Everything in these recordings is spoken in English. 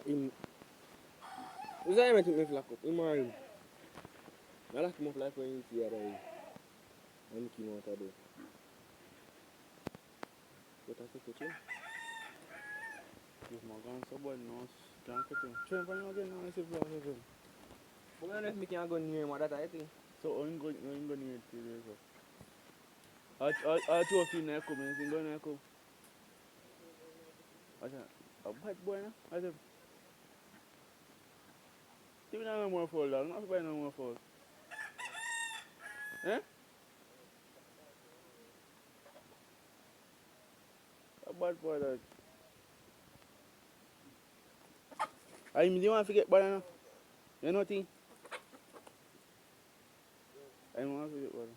him, who's I met him lock up? Him or him? I lock him up like when you see the other day. And came out of there. What I say to him? If my gun somebody knows, can't get him. Try and find him again now, I say vlog of him. But I don't think I can go near him or that I think. So I'm going near it today, so. I two of you now come, and I'm going to come. I said, a bad boy now? I said, give me no more foul, dog. Not buy no more foul. Eh? A bad boy, dog. I mean, you want to forget bad now? You know what I think? I don't want to forget bad.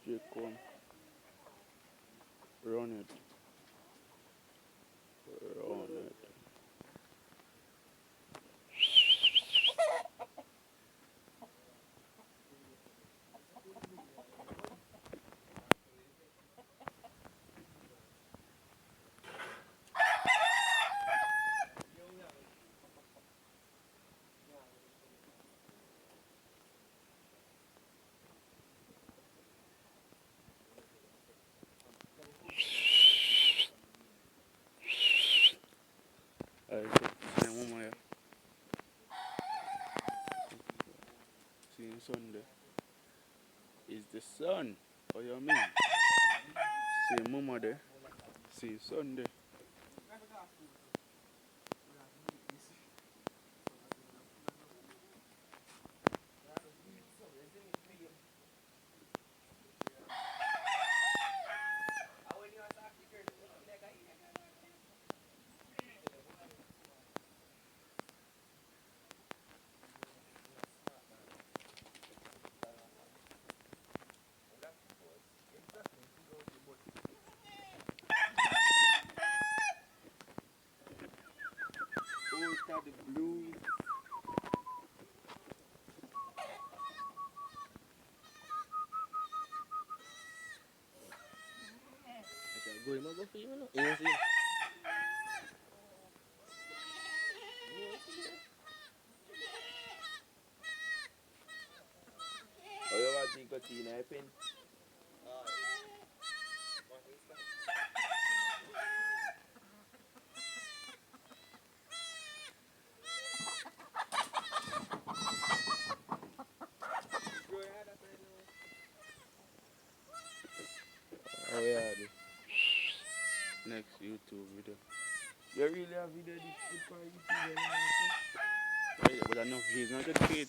Straight come. Run it. Run it. See my mama here. See the sun there. Is the sun. What you mean? See mama there. See sun there. Oh, start the blues. I said, go him and go for you, no? You want to see him? Oh, you want to take a tea in a pen? Oh, yeah, Next YouTube video. you really have video this good for YouTube? Right, but enough views, not get paid.